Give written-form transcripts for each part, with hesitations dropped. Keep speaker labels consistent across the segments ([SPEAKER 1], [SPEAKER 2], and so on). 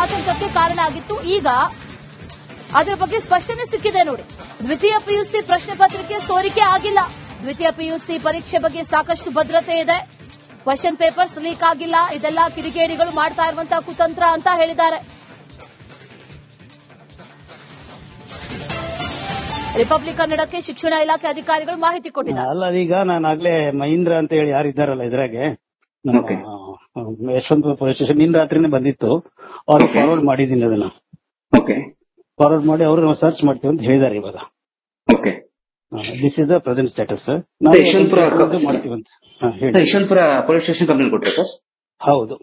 [SPEAKER 1] ಆತಂಕಕ್ಕೆ ಕಾರಣ ಆಗಿತ್ತು. ಈಗ ಅದರ ಬಗ್ಗೆ ಸ್ಪಷ್ಟನೆ ಸಿಕ್ಕಿದೆ ನೋಡಿ. ದ್ವಿತೀಯ ಪಿಯುಸಿ ಪ್ರಶ್ನೆ ಪತ್ರಿಕೆ ಸೋರಿಕೆ ಆಗಿಲ್ಲ. ದ್ವಿತೀಯ ಪಿಯುಸಿ ಪರೀಕ್ಷೆ ಬಗ್ಗೆ ಸಾಕಷ್ಟು ಭದ್ರತೆ ಇದೆ. ಕ್ವಶನ್ ಪೇಪರ್ಸ್ ಲೀಕ್ ಆಗಿಲ್ಲ. ಇದೆಲ್ಲ ಕಿಡಿಗೇಡಿಗಳು ಮಾಡ್ತಾ ಇರುವಂತಹ ಕುತಂತ್ರ ಅಂತ ಹೇಳಿದ್ದಾರೆ. ರಿಪಬ್ಲಿಕ್ ಕನ್ನಡಕ್ಕೆ ಶಿಕ್ಷಣ ಇಲಾಖೆ ಅಧಿಕಾರಿಗಳು ಮಾಹಿತಿ ಕೊಟ್ಟಿದ್ದಾರೆ.
[SPEAKER 2] ಅಲ್ಲ, ಈಗ ನಾನು ಆಗ್ಲೇ ಮಹೀಂದ್ರ ಅಂತ ಹೇಳಿ ಯಾರು ಇದ್ದಾರಲ್ಲ ಇದ್ರಾಗೆ, ಯಶವಂತಪುರ ಪೊಲೀಸ್ ಸ್ಟೇಷನ್ ನಿನ್ನ ರಾತ್ರಿನೇ ಬಂದಿತ್ತು. ಅವ್ರಿಗೆ ಫಾರ್ವರ್ಡ್ ಮಾಡಿದ್ದೀನಿ, ಅದನ್ನ ಫಾರ್ವರ್ಡ್ ಮಾಡಿ ಅವರು ಸರ್ಚ್ ಮಾಡ್ತೀವಿ ಅಂತ ಹೇಳಿದ್ದಾರೆ. ಇವಾಗ this is the present status. ಮಾಡ್ತೀವಿ ಅಂತ
[SPEAKER 3] ಯಶವಂತಪುರ ಪೊಲೀಸ್ ಸ್ಟೇಷನ್ ಕಂಪ್ಲೇಂಟ್ ಕೊಟ್ಟರೆ ಸರ್? ಹೌದು.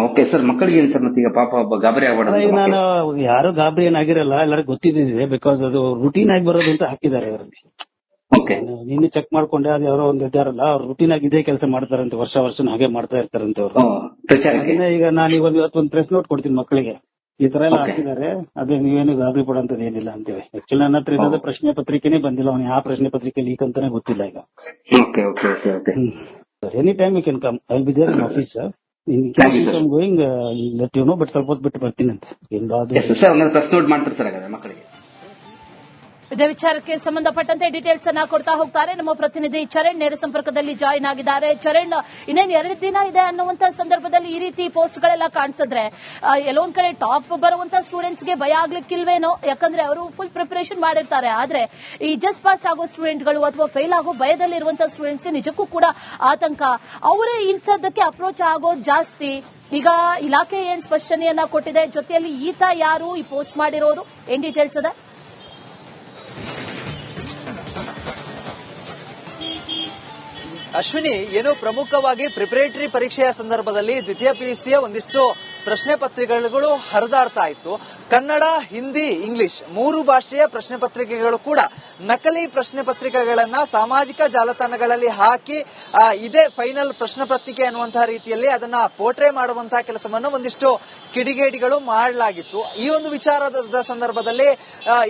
[SPEAKER 3] ಓಕೆ ಸರ್, ಮಕ್ಕಳಿಗೆ ಏನ್ ಸರ್ ಮತ್ತೆ ಈಗ ಪಾಪ ಗಾಬರಿ ಆಗಬಾರ್ದು.
[SPEAKER 2] ಈಗ ನಾನು ಯಾರು ಗಾಬರಿ ಏನಾಗಿರಲ್ಲ, ಎಲ್ಲರಿಗೂ ಗೊತ್ತಿದ್ದಿದೆ. ಬಿಕಾಸ್ ಅದು ರುಟೀನ್ ಆಗಿ ಬರೋದು ಅಂತ ಹಾಕಿದ್ದಾರೆ ಅದರಲ್ಲಿ. ನಿನ್ನೆ ಚೆಕ್ ಮಾಡ್ಕೊಂಡೆ, ಅದು ಯಾರೋ ಒಂದು ಇದ್ದಾರಲ್ಲ, ಅವ್ರು ರುಟೀನ್ ಆಗಿ ಇದೇ ಕೆಲಸ ಮಾಡ್ತಾರಂತೆ, ವರ್ಷ ಹಾಗೆ ಮಾಡ್ತಾ ಇರ್ತಾರಂತೆ ಅವರು. ಈಗ ನಾನು ಇವತ್ತು ಪ್ರೆಸ್ ನೋಟ್ ಕೊಡ್ತೀನಿ ಮಕ್ಕಳಿಗೆ, ಈ ತರ ಎಲ್ಲ ಹಾಕಿದ್ದಾರೆ, ಅದೇ ನೀವೇನು ಗಾಬರಿ ಪಡೋಂತದ್ದು ಏನಿಲ್ಲ ಅಂತೇಳಿ. ಆಕ್ಚುಲಿ ನನ್ನ ಹತ್ರ ಇರೋದು ಪ್ರಶ್ನೆ ಪತ್ರಿಕೆನೇ ಬಂದಿಲ್ಲ, ಅವ್ನು ಯಾವ ಪ್ರಶ್ನೆ ಪತ್ರಿಕೆ ಲೀಕ್ ಅಂತಾನೆ ಗೊತ್ತಿಲ್ಲ ಈಗ. Any time you can come, I will be there in office. Going let you know, but ಸ್ವಲ್ಪ ಹೊತ್ತು ಬಿಟ್ಟು ಬರ್ತೀನಿ ಅಂತ.
[SPEAKER 3] ಪ್ರೆಸ್ ನೋಟ್ ಮಾಡ್ತಾರೆ ಸರ್ ಮಕ್ಕಳಿಗೆ.
[SPEAKER 1] ಇದೇ ವಿಚಾರಕ್ಕೆ ಸಂಬಂಧಪಟ್ಟಂತೆ ಡೀಟೇಲ್ಸ್ ಅನ್ನ ಕೊಡ್ತಾ ಹೋಗ್ತಾರೆ ನಮ್ಮ ಪ್ರತಿನಿಧಿ ಚರಣ್. ನೇರ ಸಂಪರ್ಕದಲ್ಲಿ ಜಾಯಿನ್ ಆಗಿದ್ದಾರೆ. ಚರಣ್, ಇನ್ನೇನು 2 ದಿನ ಇದೆ ಅನ್ನುವಂತ ಸಂದರ್ಭದಲ್ಲಿ ಈ ರೀತಿ ಪೋಸ್ಟ್ ಗಳೆಲ್ಲ ಕಾಣಿಸಿದ್ರೆ ಎಲ್ಲೊಂದ್ ಕಡೆ ಟಾಪ್ ಬರುವಂತ ಸ್ಟೂಡೆಂಟ್ಸ್ ಗೆ ಭಯ ಆಗ್ಲಿಕ್ಕಿಲ್ವೇನೋ? ಯಾಕಂದ್ರೆ ಅವರು ಫುಲ್ ಪ್ರಿಪರೇಷನ್ ಮಾಡಿರ್ತಾರೆ. ಆದ್ರೆ ಈ ಜಸ್ಟ್ ಪಾಸ್ ಆಗೋ ಸ್ಟೂಡೆಂಟ್ಗಳು ಅಥವಾ ಫೇಲ್ ಆಗೋ ಭಯದಲ್ಲಿ ಇರುವಂತಹ ಸ್ಟೂಡೆಂಟ್ಸ್ಗೆ ನಿಜಕ್ಕೂ ಕೂಡ ಆತಂಕ. ಅವರೇ ಇಂಥದ್ದಕ್ಕೆ ಅಪ್ರೋಚ್ ಆಗೋದು ಜಾಸ್ತಿ. ಈಗ ಇಲಾಖೆ ಏನ್ ಸ್ಪಷ್ಟನೆಯನ್ನ ಕೊಟ್ಟಿದೆ, ಜೊತೆಯಲ್ಲಿ ಈತ ಯಾರು ಈ ಪೋಸ್ಟ್ ಮಾಡಿರೋರು, ಏನ್ ಡೀಟೇಲ್ಸ್ ಇದೆ?
[SPEAKER 4] ಅಶ್ವಿನಿ, ಏನು ಪ್ರಮುಖವಾಗಿ ಪ್ರಿಪರೇಟರಿ ಪರೀಕ್ಷೆಯ ಸಂದರ್ಭದಲ್ಲಿ ದ್ವಿತೀಯ ಪಿಯುಸಿಯ ಒಂದಿಷ್ಟು ಪ್ರಶ್ನೆ ಪತ್ರಿಕೆಗಳು ಹರಿದಾಡ್ತಾ ಇತ್ತು. ಕನ್ನಡ, ಹಿಂದಿ, ಇಂಗ್ಲಿಷ್ 3 ಭಾಷೆಯ ಪ್ರಶ್ನೆ ಪತ್ರಿಕೆಗಳು ಕೂಡ ನಕಲಿ ಪ್ರಶ್ನೆ ಪತ್ರಿಕೆಗಳನ್ನ ಸಾಮಾಜಿಕ ಜಾಲತಾಣಗಳಲ್ಲಿ ಹಾಕಿ ಇದೇ ಫೈನಲ್ ಪ್ರಶ್ನೆ ಪತ್ರಿಕೆ ಅನ್ನುವಂತಹ ರೀತಿಯಲ್ಲಿ ಅದನ್ನ ಪೋರ್ಟ್ರೇ ಮಾಡುವಂತಹ ಕೆಲಸವನ್ನು ಒಂದಿಷ್ಟು ಕಿಡಿಗೇಡಿಗಳು ಮಾಡಲಾಗಿತ್ತು. ಈ ಒಂದು ವಿಚಾರದ ಸಂದರ್ಭದಲ್ಲಿ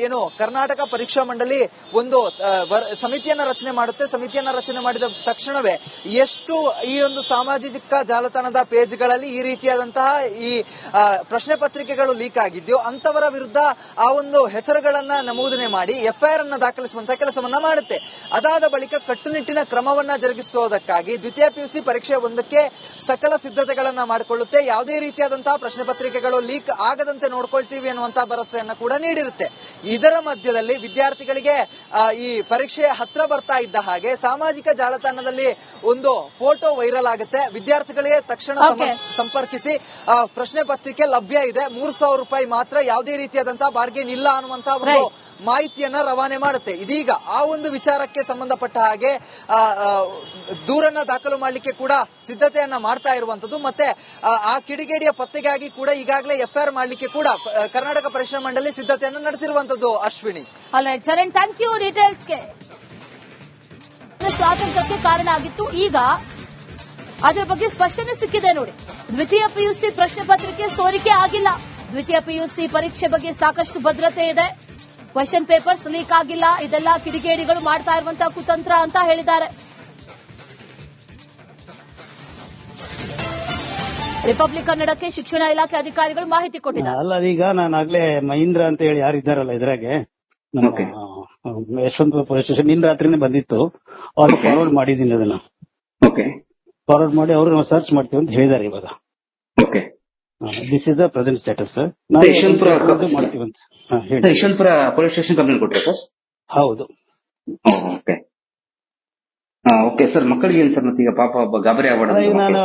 [SPEAKER 4] ಏನು ಕರ್ನಾಟಕ ಪರೀಕ್ಷಾ ಮಂಡಳಿ ಒಂದು ಸಮಿತಿಯನ್ನ ರಚನೆ ಮಾಡುತ್ತೆ. ಸಮಿತಿಯನ್ನ ರಚನೆ ಮಾಡಿದ ತಕ್ಷಣವೇ ಎಷ್ಟು ಈ ಒಂದು ಸಾಮಾಜಿಕ ಜಾಲತಾಣದ ಪೇಜ್ಗಳಲ್ಲಿ ಈ ರೀತಿಯಾದಂತಹ ಈ ಪ್ರಶ್ನೆ ಪತ್ರಿಕೆಗಳು ಲೀಕ್ ಆಗಿದ್ಯೋ ಅಂತವರ ವಿರುದ್ಧ ಆ ಒಂದು ಹೆಸರುಗಳನ್ನ ನಮೂದನೆ ಮಾಡಿ ಎಫ್ಐಆರ್ ಅನ್ನ ದಾಖಲಿಸುವಂತಹ ಕೆಲಸವನ್ನ ಮಾಡುತ್ತೆ. ಅದಾದ ಬಳಿಕ ಕಟ್ಟುನಿಟ್ಟಿನ ಕ್ರಮವನ್ನ ಜರುಗಿಸುವುದಕ್ಕಾಗಿ ದ್ವಿತೀಯ ಪಿಯುಸಿ ಪರೀಕ್ಷೆ 1ಕ್ಕೆ ಸಕಲ ಸಿದ್ಧತೆಗಳನ್ನ ಮಾಡಿಕೊಳ್ಳುತ್ತೆ. ಯಾವುದೇ ರೀತಿಯಾದಂತಹ ಪ್ರಶ್ನೆ ಪತ್ರಿಕೆಗಳು ಲೀಕ್ ಆಗದಂತೆ ನೋಡ್ಕೊಳ್ತೀವಿ ಅನ್ನುವಂತಹ ಭರವಸೆಯನ್ನ ಕೂಡ ನೀಡಿರುತ್ತೆ. ಇದರ ಮಧ್ಯದಲ್ಲಿ ವಿದ್ಯಾರ್ಥಿಗಳಿಗೆ ಈ ಪರೀಕ್ಷೆ ಹತ್ರ ಬರ್ತಾ ಇದ್ದ ಹಾಗೆ ಸಾಮಾಜಿಕ ಜಾಲತಾಣದಲ್ಲಿ ಒಂದು ಫೋಟೋ ವೈರಲ್ ಆಗುತ್ತೆ. ವಿದ್ಯಾರ್ಥಿಗಳಿಗೆ ತಕ್ಷಣ ಸಂಪರ್ಕಿಸಿ ಪ್ರಶ್ನೆ ಪತ್ರಿಕೆ ಲಭ್ಯ ಇದೆ, 3,000 ರೂಪಾಯಿ ಮಾತ್ರ, ಯಾವುದೇ ರೀತಿಯಾದಂತಹ ಬಾರ್ಗೇನ್ ಇಲ್ಲ ಅನ್ನುವಂತಹ ಒಂದು ಮಾಹಿತಿಯನ್ನ ರವಾನೆ ಮಾಡುತ್ತೆ. ಇದೀಗ ಆ ಒಂದು ವಿಚಾರಕ್ಕೆ ಸಂಬಂಧಪಟ್ಟ ಹಾಗೆ ದೂರನ್ನ ದಾಖಲು ಮಾಡಲಿಕ್ಕೆ ಕೂಡ ಸಿದ್ಧತೆಯನ್ನ ಮಾಡ್ತಾ ಇರುವಂತದ್ದು. ಮತ್ತೆ ಆ ಕಿಡಿಗೇಡಿಯ ಪತ್ತೆಗಾಗಿ ಕೂಡ ಈಗಾಗಲೇ ಎಫ್ಐಆರ್ ಮಾಡಲಿಕ್ಕೆ ಕೂಡ ಕರ್ನಾಟಕ ಪರೀಕ್ಷಾ ಮಂಡಳಿ ಸಿದ್ಧತೆಯನ್ನು ನಡೆಸಿರುವಂತದ್ದು. ಅಶ್ವಿನಿ,
[SPEAKER 1] ಚರಣ್, ಥ್ಯಾಂಕ್ ಯು ಡೀಟೇಲ್ಸ್ಗೆ. ಆತಂಕಕ್ಕೆ ಕಾರಣ ಆಗಿತ್ತು. ಈಗ ಅದರ ಬಗ್ಗೆ ಸ್ಪಷ್ಟನೆ ಸಿಕ್ಕಿದೆ ನೋಡಿ. ದ್ವಿತೀಯ ಪಿಯುಸಿ ಪ್ರಶ್ನೆ ಪತ್ರಿಕೆ ಸೋರಿಕೆ ಆಗಿಲ್ಲ. ದ್ವಿತೀಯ ಪಿಯುಸಿ ಪರೀಕ್ಷೆ ಬಗ್ಗೆ ಸಾಕಷ್ಟು ಭದ್ರತೆ ಇದೆ. ಕ್ವಶನ್ ಪೇಪರ್ಸ್ ಲೀಕ್ ಆಗಿಲ್ಲ. ಇದೆಲ್ಲ ಕಿಡಿಗೇಡಿಗಳು ಮಾಡ್ತಾ ಇರುವಂತಹ ಕುತಂತ್ರ ಅಂತ ಹೇಳಿದ್ದಾರೆ. ರಿಪಬ್ಲಿಕ್ ಕನ್ನಡಕ್ಕೆ ಶಿಕ್ಷಣ ಇಲಾಖೆ ಅಧಿಕಾರಿಗಳು ಮಾಹಿತಿ ಕೊಟ್ಟಿದ್ದಾರೆ.
[SPEAKER 2] ಅಲ್ಲ, ಈಗ ನಾನು ಆಗ್ಲೇ ಮಹೀಂದ್ರ ಅಂತ ಹೇಳಿ ಯಾರು ಇದ್ದಾರಲ್ಲ ಇದ್ರಾಗೆ, ಯಶವಂತಪುರ ಪೊಲೀಸ್ ಸ್ಟೇಷನ್ ನಿನ್ನ ರಾತ್ರಿನೇ ಬಂದಿತ್ತು. ಅವ್ರಿಗೆ ಫಾರ್ವರ್ಡ್ ಮಾಡಿದ್ದೀನಿ, ಅದನ್ನ ಫಾರ್ವರ್ಡ್ ಮಾಡಿ ಅವರು ಸರ್ಚ್ ಮಾಡ್ತೀವಿ ಅಂತ ಹೇಳಿದ್ದಾರೆ. ಇವಾಗ this is the present status. ಮಾಡ್ತೀವಿ ಅಂತ
[SPEAKER 3] ಯಶವಂತಪುರ ಪೊಲೀಸ್ ಸ್ಟೇಷನ್ ಕಂಪ್ಲೇಂಟ್ ಕೊಟ್ಟರೆ ಸರ್?
[SPEAKER 2] ಹೌದು.
[SPEAKER 3] ಓಕೆ ಸರ್, ಮಕ್ಕಳಿಗೆ ಏನ್ ಸರ್ ಮತ್ತೆ ಈಗ ಪಾಪ ಗಾಬರಿ ಆಗಬಾರ್ದು.
[SPEAKER 2] ಈಗ ನಾನು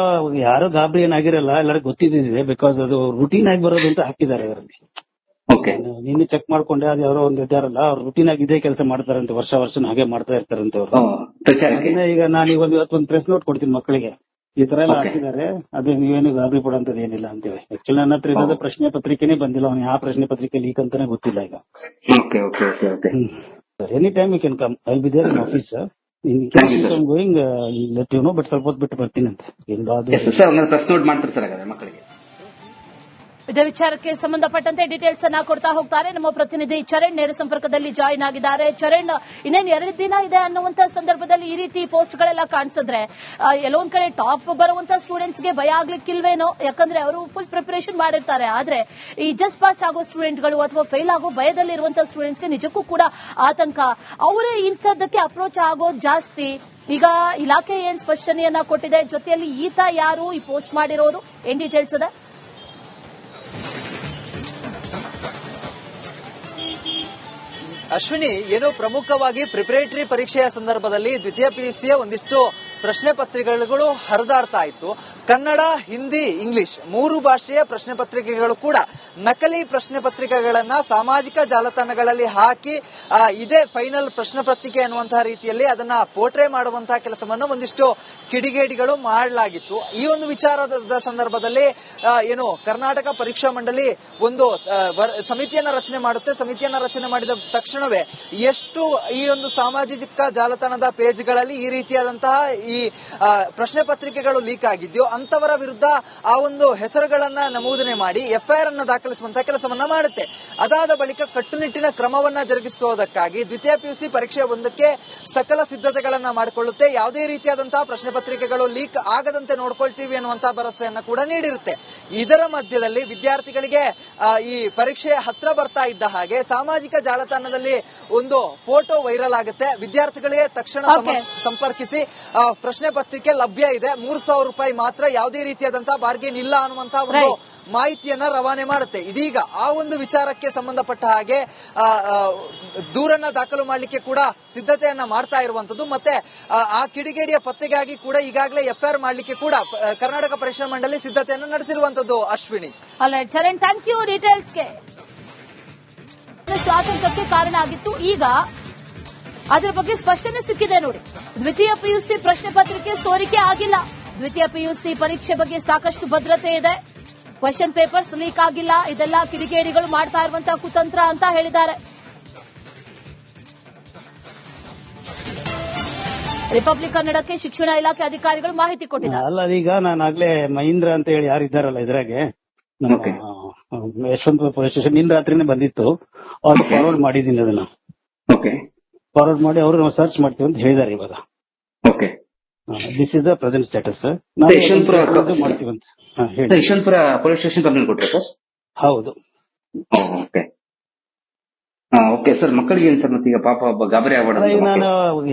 [SPEAKER 2] ಯಾರು ಗಾಬರಿ ಏನಾಗಿರಲ್ಲ, ಎಲ್ಲರಿಗೂ ಗೊತ್ತಿದ್ದಿದೆ. ಬಿಕಾಸ್ ಅದು ರುಟೀನ್ ಆಗಿ ಬರೋದು ಅಂತ ಹಾಕಿದ್ದಾರೆ ಅದರಲ್ಲಿ. ನಿನ್ನೆ ಚೆಕ್ ಮಾಡ್ಕೊಂಡೆ, ಅದು ಯಾರೋ ಒಂದು ಇದ್ದಾರಲ್ಲ, ಅವ್ರು ರುಟೀನ್ ಆಗಿ ಇದೇ ಕೆಲಸ ಮಾಡ್ತಾರಂತೆ, ವರ್ಷ ಹಾಗೆ ಮಾಡ್ತಾ ಇರ್ತಾರಂತೆ ಅವರು. ಈಗ ನಾನು ಇವತ್ತು ಪ್ರೆಸ್ ನೋಟ್ ಕೊಡ್ತೀನಿ ಮಕ್ಕಳಿಗೆ, ಈ ತರ ಎಲ್ಲ ಹಾಕಿದ್ದಾರೆ, ಅದೇ ನೀವೇನು ಗಾಬರಿ ಪಡೋಂತದ್ದು ಏನಿಲ್ಲ ಅಂತೇಳಿ. ಆಕ್ಚುಲಿ ನನ್ನ ಹತ್ರ ಇರೋದು ಪ್ರಶ್ನೆ ಪತ್ರಿಕೆನೇ ಬಂದಿಲ್ಲ, ಅವ್ನು ಯಾವ ಪ್ರಶ್ನೆ ಪತ್ರಿಕೆ ಲೀಕ್ ಅಂತಾನೆ ಗೊತ್ತಿಲ್ಲ ಈಗ. Any time you can come, I will be there in office. Going let you know, but ಸ್ವಲ್ಪ ಹೊತ್ತು ಬಿಟ್ಟು ಬರ್ತೀನಿ ಅಂತ.
[SPEAKER 3] ಪ್ರೆಸ್ ನೋಟ್ ಮಾಡ್ತಾರೆ ಸರ್ ಮಕ್ಕಳಿಗೆ.
[SPEAKER 1] ಇದೇ ವಿಚಾರಕ್ಕೆ ಸಂಬಂಧಪಟ್ಟಂತೆ ಡೀಟೇಲ್ಸ್ ಅನ್ನ ಕೊಡ್ತಾ ಹೋಗ್ತಾರೆ ನಮ್ಮ ಪ್ರತಿನಿಧಿ ಚರಣ್ ನೇರ ಸಂಪರ್ಕದಲ್ಲಿ ಜಾಯಿನ್ ಆಗಿದ್ದಾರೆ. ಚರಣ್, ಇನ್ನೇನು 2 ದಿನ ಇದೆ ಅನ್ನುವಂತ ಸಂದರ್ಭದಲ್ಲಿ ಈ ರೀತಿ ಪೋಸ್ಟ್ಗಳೆಲ್ಲ ಕಾಣಿಸಿದ್ರೆ ಎಲ್ಲೊಂದ್ ಕಡೆ ಟಾಪ್ ಬರುವಂತ ಸ್ಟೂಡೆಂಟ್ಸ್ಗೆ ಭಯ ಆಗ್ಲಿಕ್ಕಿಲ್ವೇನೋ? ಯಾಕಂದ್ರೆ ಅವರು ಫುಲ್ ಪ್ರಿಪರೇಷನ್ ಮಾಡಿರ್ತಾರೆ. ಆದ್ರೆ ಈ ಜಸ್ಟ್ ಪಾಸ್ ಆಗೋ ಸ್ಟೂಡೆಂಟ್ಗಳು ಅಥವಾ ಫೇಲ್ ಆಗೋ ಭಯದಲ್ಲಿರುವಂತಹ ಸ್ಟೂಡೆಂಟ್ಸ್ಗೆ ನಿಜಕ್ಕೂ ಕೂಡ ಆತಂಕ. ಅವರೇ ಇಂಥದ್ದಕ್ಕೆ ಅಪ್ರೋಚ್ ಆಗೋದು ಜಾಸ್ತಿ. ಈಗ ಇಲಾಖೆ ಏನ್ ಸ್ಪಷ್ಟನೆಯನ್ನ ಕೊಟ್ಟಿದೆ, ಜೊತೆಯಲ್ಲಿ ಈತ ಯಾರು, ಈ ಪೋಸ್ಟ್ ಮಾಡಿರೋದು, ಏನ್ ಡೀಟೇಲ್ಸ್ ಇದೆ?
[SPEAKER 4] ಅಶ್ವಿನಿ, ಏನು ಪ್ರಮುಖವಾಗಿ ಪ್ರಿಪರೇಟರಿ ಪರೀಕ್ಷೆಯ ಸಂದರ್ಭದಲ್ಲಿ ದ್ವಿತೀಯ ಪಿಯುಸಿಯ ಒಂದಿಷ್ಟು ಪ್ರಶ್ನೆ ಪತ್ರಿಕೆಗಳು ಹರಿದಾಡ್ತಾ ಇತ್ತು. ಕನ್ನಡ, ಹಿಂದಿ, ಇಂಗ್ಲಿಷ್ 3 ಭಾಷೆಯ ಪ್ರಶ್ನೆ ಪತ್ರಿಕೆಗಳು ಕೂಡ ನಕಲಿ ಪ್ರಶ್ನೆ ಪತ್ರಿಕೆಗಳನ್ನ ಸಾಮಾಜಿಕ ಜಾಲತಾಣಗಳಲ್ಲಿ ಹಾಕಿ ಇದೇ ಫೈನಲ್ ಪ್ರಶ್ನೆ ಪತ್ರಿಕೆ ಅನ್ನುವಂತಹ ರೀತಿಯಲ್ಲಿ ಅದನ್ನ ಪೋರ್ಟ್ರೇ ಮಾಡುವಂತಹ ಕೆಲಸವನ್ನು ಒಂದಿಷ್ಟು ಕಿಡಿಗೇಡಿಗಳು ಮಾಡಲಾಗಿತ್ತು. ಈ ಒಂದು ವಿಚಾರದ ಸಂದರ್ಭದಲ್ಲಿ ಏನು ಕರ್ನಾಟಕ ಪರೀಕ್ಷಾ ಮಂಡಳಿ ಒಂದು ಸಮಿತಿಯನ್ನ ರಚನೆ ಮಾಡುತ್ತೆ. ಸಮಿತಿಯನ್ನ ರಚನೆ ಮಾಡಿದ ತಕ್ಷಣವೇ ಎಷ್ಟು ಈ ಒಂದು ಸಾಮಾಜಿಕ ಜಾಲತಾಣದ ಪೇಜ್ಗಳಲ್ಲಿ ಈ ರೀತಿಯಾದಂತಹ ಈ ಪ್ರಶ್ನೆ ಪತ್ರಿಕೆಗಳು ಲೀಕ್ ಆಗಿದ್ಯೋ ಅಂತವರ ವಿರುದ್ಧ ಆ ಒಂದು ಹೆಸರುಗಳನ್ನ ನಮೂದನೆ ಮಾಡಿ ಎಫ್ಐಆರ್ ಅನ್ನು ದಾಖಲಿಸುವಂತಹ ಕೆಲಸವನ್ನ ಮಾಡುತ್ತೆ. ಅದಾದ ಬಳಿಕ ಕಟ್ಟುನಿಟ್ಟಿನ ಕ್ರಮವನ್ನ ಜರುಗಿಸುವುದಕ್ಕಾಗಿ ದ್ವಿತೀಯ ಪಿಯುಸಿ ಪರೀಕ್ಷೆ 1ಕ್ಕೆ ಸಕಲ ಸಿದ್ಧತೆಗಳನ್ನ ಮಾಡಿಕೊಳ್ಳುತ್ತೆ. ಯಾವುದೇ ರೀತಿಯಾದಂತಹ ಪ್ರಶ್ನೆ ಪತ್ರಿಕೆಗಳು ಲೀಕ್ ಆಗದಂತೆ ನೋಡ್ಕೊಳ್ತೀವಿ ಅನ್ನುವಂತಹ ಭರವಸೆಯನ್ನ ಕೂಡ ನೀಡಿರುತ್ತೆ. ಇದರ ಮಧ್ಯದಲ್ಲಿ ವಿದ್ಯಾರ್ಥಿಗಳಿಗೆ ಈ ಪರೀಕ್ಷೆ ಹತ್ರ ಬರ್ತಾ ಇದ್ದ ಹಾಗೆ ಸಾಮಾಜಿಕ ಜಾಲತಾಣದಲ್ಲಿ ಒಂದು ಫೋಟೋ ವೈರಲ್ ಆಗುತ್ತೆ. ವಿದ್ಯಾರ್ಥಿಗಳಿಗೆ ತಕ್ಷಣ ಸಂಪರ್ಕಿಸಿ ಪ್ರಶ್ನೆ ಪತ್ರಿಕೆ ಲಭ್ಯ ಇದೆ, 3,000 ರೂಪಾಯಿ ಮಾತ್ರ, ಯಾವುದೇ ರೀತಿಯಾದಂತಹ ಬಾರ್ಗೇನ್ ಇಲ್ಲ ಅನ್ನುವಂತಹ ಒಂದು ಮಾಹಿತಿಯನ್ನ ರವಾನೆ ಮಾಡುತ್ತೆ. ಇದೀಗ ಆ ಒಂದು ವಿಚಾರಕ್ಕೆ ಸಂಬಂಧಪಟ್ಟ ಹಾಗೆ ದೂರನ್ನ ದಾಖಲು ಮಾಡಲಿಕ್ಕೆ ಕೂಡ ಸಿದ್ಧತೆಯನ್ನ ಮಾಡ್ತಾ ಇರುವಂತದ್ದು. ಮತ್ತೆ ಆ ಕಿಡಿಗೇಡಿಯ ಪತ್ತೆಗಾಗಿ ಕೂಡ ಈಗಾಗಲೇ ಎಫ್ಐಆರ್ ಮಾಡಲಿಕ್ಕೆ ಕೂಡ ಕರ್ನಾಟಕ ಪರೀಕ್ಷಾ ಮಂಡಳಿ ಸಿದ್ಧತೆಯನ್ನು ನಡೆಸಿರುವಂತದ್ದು. ಅಶ್ವಿನಿ,
[SPEAKER 1] ಚರಣ್, ಥ್ಯಾಂಕ್ ಯು ಡೀಟೇಲ್ಸ್ಗೆ. ಆತಂಕಕ್ಕೆ ಕಾರಣ ಆಗಿತ್ತು. ಈಗ ಅದರ ಬಗ್ಗೆ ಸ್ಪಷ್ಟನೆ ಸಿಕ್ಕಿದೆ ನೋಡಿ. ದ್ವಿತೀಯ ಪಿಯುಸಿ ಪ್ರಶ್ನೆ ಪತ್ರಿಕೆ ಸೋರಿಕೆ ಆಗಿಲ್ಲ. ದ್ವಿತೀಯ ಪಿಯುಸಿ ಪರೀಕ್ಷೆ ಬಗ್ಗೆ ಸಾಕಷ್ಟು ಭದ್ರತೆ ಇದೆ. ಕ್ವೆಶ್ಚನ್ ಪೇಪರ್ಸ್ ಲೀಕ್ ಆಗಿಲ್ಲ. ಇದೆಲ್ಲ ಕಿಡಿಗೇಡಿಗಳು ಮಾಡ್ತಾ ಇರುವಂತಹ ಕುತಂತ್ರ ಅಂತ ಹೇಳಿದ್ದಾರೆ. ರಿಪಬ್ಲಿಕ್ ಕನ್ನಡಕ್ಕೆ ಶಿಕ್ಷಣ ಇಲಾಖೆ ಅಧಿಕಾರಿಗಳು ಮಾಹಿತಿ ಕೊಟ್ಟಿದ್ದಾರೆ.
[SPEAKER 2] ಅಲ್ಲ, ಈಗ ನಾನಾಗ್ಲೇ ಮಹೀಂದ್ರ ಅಂತ ಹೇಳಿ ಯಾರಿದ್ದಾರಲ್ಲ ಇದ್ರಾಗೆ, ಯಶವಂತಪುರ ಪೊಲೀಸ್ ಸ್ಟೇಷನ್ ನಿನ್ನ ರಾತ್ರಿನೇ ಬಂದಿತ್ತು. ಅವ್ರು ಫಾರ್ವರ್ಡ್ ಮಾಡಿದ್ದೀನಿ, ಅದನ್ನ ಫಾರ್ವರ್ಡ್ ಮಾಡಿ ಅವರು ನಾವು ಸರ್ಚ್ ಮಾಡ್ತೀವಿ ಅಂತ ಹೇಳಿದ್ದಾರೆ. ಇವಾಗ this is the present status. ಮಾಡ್ತೀವಿ ಅಂತ
[SPEAKER 3] ಯಶವಂತಪುರ ಪೊಲೀಸ್ ಸ್ಟೇಷನ್ ಕಂಪ್ಲೇಂಟ್ ಕೊಟ್ಟರೆ ಸರ್?
[SPEAKER 2] ಹೌದು.
[SPEAKER 3] ಓಕೆ ಸರ್, ಮಕ್ಕಳಿಗೆ ಏನ್ ಸರ್ ಮತ್ತೆ ಈಗ ಪಾಪ ಗಾಬರಿ ಆಗಬಾರ್ದು?
[SPEAKER 2] ನಾನು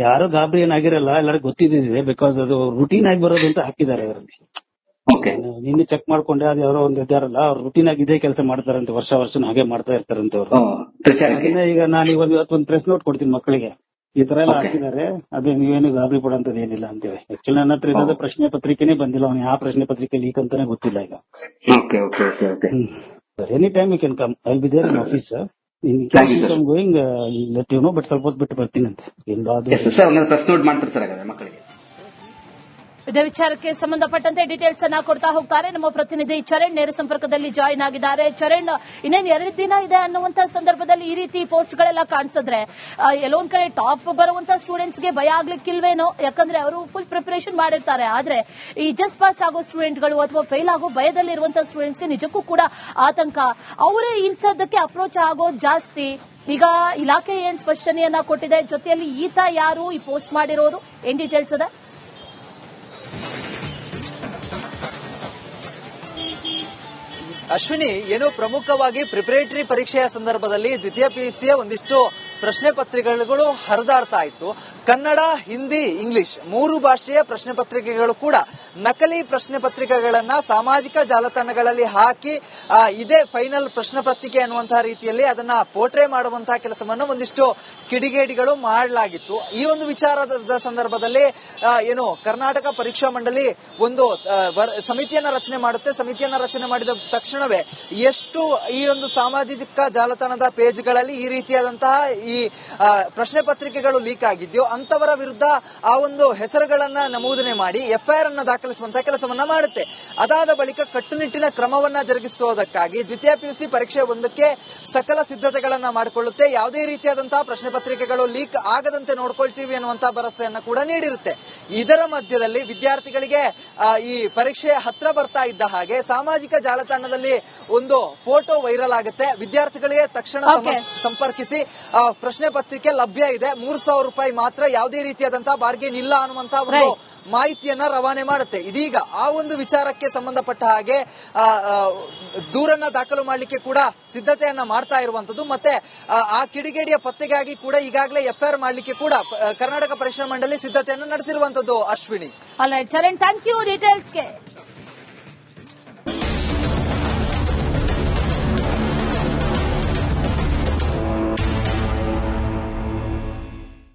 [SPEAKER 2] ಯಾರು ಗಾಬರಿ ಏನಾಗಿರಲ್ಲ, ಎಲ್ಲರಿಗೂ ಗೊತ್ತಿದ್ದಿದೆ. ಬಿಕಾಸ್ ಅದು ರುಟೀನ್ ಆಗಿ ಬರೋದು ಅಂತ ಹಾಕಿದ್ದಾರೆ ಅದರಲ್ಲಿ. ನಿನ್ನೆ ಚೆಕ್ ಮಾಡ್ಕೊಂಡೆ, ಅದು ಯಾರೋ ಒಂದು ಇದ್ದಾರಲ್ಲ, ಅವ್ರು ರುಟೀನ್ ಆಗಿ ಇದೇ ಕೆಲಸ ಮಾಡ್ತಾರಂತೆ, ವರ್ಷ ಹಾಗೆ ಮಾಡ್ತಾ ಇರ್ತಾರಂತೆ ಅವರು. ಈಗ ನಾನು ಇವತ್ತು ಪ್ರೆಸ್ ನೋಟ್ ಕೊಡ್ತೀನಿ ಮಕ್ಕಳಿಗೆ, ಈ ತರ ಎಲ್ಲ ಹಾಕಿದ್ದಾರೆ, ಅದೇ ನೀವೇನು ಗಾಬರಿ ಪಡೋಂತದ್ದು ಏನಿಲ್ಲ ಅಂತೇಳಿ. ಆಕ್ಚುಲಿ ನನ್ನ ಹತ್ರ ಇರೋದು ಪ್ರಶ್ನೆ ಪತ್ರಿಕೆನೇ ಬಂದಿಲ್ಲ, ಅವ್ನು ಯಾವ ಪ್ರಶ್ನೆ ಪತ್ರಿಕೆ ಲೀಕ್ ಅಂತಾನೆ ಗೊತ್ತಿಲ್ಲ ಈಗ. Any time you can come, I will be there in office. Going let you know, but ಸ್ವಲ್ಪ ಹೊತ್ತು ಬಿಟ್ಟು ಬರ್ತೀನಿ ಅಂತ.
[SPEAKER 3] ಪ್ರೆಸ್ ನೋಟ್ ಮಾಡ್ತಾರೆ ಸರ್ ಮಕ್ಕಳಿಗೆ.
[SPEAKER 1] ಇದೇ ವಿಚಾರಕ್ಕೆ ಸಂಬಂಧಪಟ್ಟಂತೆ ಡೀಟೇಲ್ಸ್ ಅನ್ನ ಕೊಡ್ತಾ ಹೋಗ್ತಾರೆ ನಮ್ಮ ಪ್ರತಿನಿಧಿ ಚರಣ್ ನೇರ ಸಂಪರ್ಕದಲ್ಲಿ ಜಾಯಿನ್ ಆಗಿದ್ದಾರೆ. ಚರಣ್, ಇನ್ನೇನು 2 ದಿನ ಇದೆ ಅನ್ನುವಂತ ಸಂದರ್ಭದಲ್ಲಿ ಈ ರೀತಿ ಪೋಸ್ಟ್ಗಳೆಲ್ಲ ಕಾಣಿಸಿದ್ರೆ ಎಲ್ಲೊಂದ್ ಕಡೆ ಟಾಪ್ ಬರುವಂತ ಸ್ಟೂಡೆಂಟ್ಸ್ಗೆ ಭಯ ಆಗ್ಲಿಕ್ಕಿಲ್ವೇನೋ? ಯಾಕಂದ್ರೆ ಅವರು ಫುಲ್ ಪ್ರಿಪರೇಷನ್ ಮಾಡಿರ್ತಾರೆ. ಆದ್ರೆ ಈ ಜಸ್ಟ್ ಪಾಸ್ ಆಗೋ ಸ್ಟೂಡೆಂಟ್ಗಳು ಅಥವಾ ಫೇಲ್ ಆಗೋ ಭಯದಲ್ಲಿರುವಂತಹ ಸ್ಟೂಡೆಂಟ್ಸ್ಗೆ ನಿಜಕ್ಕೂ ಕೂಡ ಆತಂಕ. ಅವರೇ ಇಂಥದ್ದಕ್ಕೆ ಅಪ್ರೋಚ್ ಆಗೋದು ಜಾಸ್ತಿ. ಈಗ ಇಲಾಖೆ ಏನ್ ಸ್ಪಷ್ಟನೆಯನ್ನ ಕೊಟ್ಟಿದೆ, ಜೊತೆಯಲ್ಲಿ ಈತ ಯಾರು, ಈ ಪೋಸ್ಟ್ ಮಾಡಿರೋದು, ಏನ್ ಡೀಟೇಲ್ಸ್ ಇದೆ?
[SPEAKER 4] ಅಶ್ವಿನಿ, ಏನು ಪ್ರಮುಖವಾಗಿ ಪ್ರಿಪರೇಟರಿ ಪರೀಕ್ಷೆಯ ಸಂದರ್ಭದಲ್ಲಿ ದ್ವಿತೀಯ ಪಿಯುಸಿಯ ಒಂದಿಷ್ಟು ಪ್ರಶ್ನೆ ಪತ್ರಿಕೆಗಳು ಹರಿದಾಡ್ತಾ ಇತ್ತು. ಕನ್ನಡ, ಹಿಂದಿ, ಇಂಗ್ಲಿಷ್ 3 ಭಾಷೆಯ ಪ್ರಶ್ನೆ ಪತ್ರಿಕೆಗಳು ಕೂಡ ನಕಲಿ ಪ್ರಶ್ನೆ ಪತ್ರಿಕೆಗಳನ್ನ ಸಾಮಾಜಿಕ ಜಾಲತಾಣಗಳಲ್ಲಿ ಹಾಕಿ ಇದೇ ಫೈನಲ್ ಪ್ರಶ್ನೆ ಪತ್ರಿಕೆ ಅನ್ನುವಂತಹ ರೀತಿಯಲ್ಲಿ ಅದನ್ನ ಪೋರ್ಟ್ರೇ ಮಾಡುವಂತಹ ಕೆಲಸವನ್ನು ಒಂದಿಷ್ಟು ಕಿಡಿಗೇಡಿಗಳು ಮಾಡಲಾಗಿತ್ತು. ಈ ಒಂದು ವಿಚಾರದ ಸಂದರ್ಭದಲ್ಲಿ ಏನು ಕರ್ನಾಟಕ ಪರೀಕ್ಷಾ ಮಂಡಳಿ ಒಂದು ಸಮಿತಿಯನ್ನ ರಚನೆ ಮಾಡುತ್ತೆ. ಸಮಿತಿಯನ್ನ ರಚನೆ ಮಾಡಿದ ತಕ್ಷಣವೇ ಎಷ್ಟು ಈ ಒಂದು ಸಾಮಾಜಿಕ ಜಾಲತಾಣದ ಪೇಜ್ಗಳಲ್ಲಿ ಈ ರೀತಿಯಾದಂತಹ ಈ ಪ್ರಶ್ನೆ ಪತ್ರಿಕೆಗಳು ಲೀಕ್ ಆಗಿದೆಯೋ ಅಂತವರ ವಿರುದ್ಧ ಆ ಒಂದು ಹೆಸರುಗಳನ್ನ ನಮೂದನೆ ಮಾಡಿ ಎಫ್ಐಆರ್ ಅನ್ನ ದಾಖಲಿಸುವಂತಹ ಕೆಲಸವನ್ನ ಮಾಡುತ್ತೆ. ಅದಾದ ಬಳಿಕ ಕಟ್ಟುನಿಟ್ಟಿನ ಕ್ರಮವನ್ನ ಜರುಗಿಸುವುದಕ್ಕಾಗಿ ದ್ವಿತೀಯ ಪಿಯುಸಿ ಪರೀಕ್ಷೆ ಒಂದಕ್ಕೆ ಸಕಲ ಸಿದ್ಧತೆಗಳನ್ನ ಮಾಡಿಕೊಳ್ಳುತ್ತೆ. ಯಾವುದೇ ರೀತಿಯಾದಂತಹ ಪ್ರಶ್ನೆ ಪತ್ರಿಕೆಗಳು ಲೀಕ್ ಆಗದಂತೆ ನೋಡ್ಕೊಳ್ತೀವಿ ಅನ್ನುವಂತಹ ಭರವಸೆಯನ್ನ ಕೂಡ ನೀಡಿರುತ್ತೆ. ಇದರ ಮಧ್ಯದಲ್ಲಿ ವಿದ್ಯಾರ್ಥಿಗಳಿಗೆ ಈ ಪರೀಕ್ಷೆ ಹತ್ರ ಬರ್ತಾ ಇದ್ದ ಹಾಗೆ ಸಾಮಾಜಿಕ ಜಾಲತಾಣದಲ್ಲಿ ಒಂದು ಫೋಟೋ ವೈರಲ್ ಆಗುತ್ತೆ. ವಿದ್ಯಾರ್ಥಿಗಳಿಗೆ ತಕ್ಷಣ ಸಂಪರ್ಕಿಸಿ ಪ್ರಶ್ನೆ ಪತ್ರಿಕೆ ಲಭ್ಯ ಇದೆ, 3,000 ರೂಪಾಯಿ ಮಾತ್ರ, ಯಾವುದೇ ರೀತಿಯಾದಂತಹ ಬಾರ್ಗೇನ್ ಇಲ್ಲ ಅನ್ನುವಂತಹ ಒಂದು ಮಾಹಿತಿಯನ್ನ ರವಾನೆ ಮಾಡುತ್ತೆ. ಇದೀಗ ಆ ಒಂದು ವಿಚಾರಕ್ಕೆ ಸಂಬಂಧಪಟ್ಟ ಹಾಗೆ ದೂರನ್ನ ದಾಖಲು ಮಾಡಲಿಕ್ಕೆ ಕೂಡ ಸಿದ್ಧತೆಯನ್ನ ಮಾಡ್ತಾ ಇರುವಂತದ್ದು. ಮತ್ತೆ ಆ ಕಿಡಿಗೇಡಿಯ ಪತ್ತೆಗಾಗಿ ಕೂಡ ಈಗಾಗಲೇ ಎಫ್ಐಆರ್ ಮಾಡಲಿಕ್ಕೆ ಕೂಡ ಕರ್ನಾಟಕ ಪರೀಕ್ಷಾ ಮಂಡಳಿ ಸಿದ್ಧತೆಯನ್ನು ನಡೆಸಿರುವಂತದ್ದು. Ashwini,
[SPEAKER 1] Charan, thank you ಡೀಟೇಲ್ಸ್ಗೆ.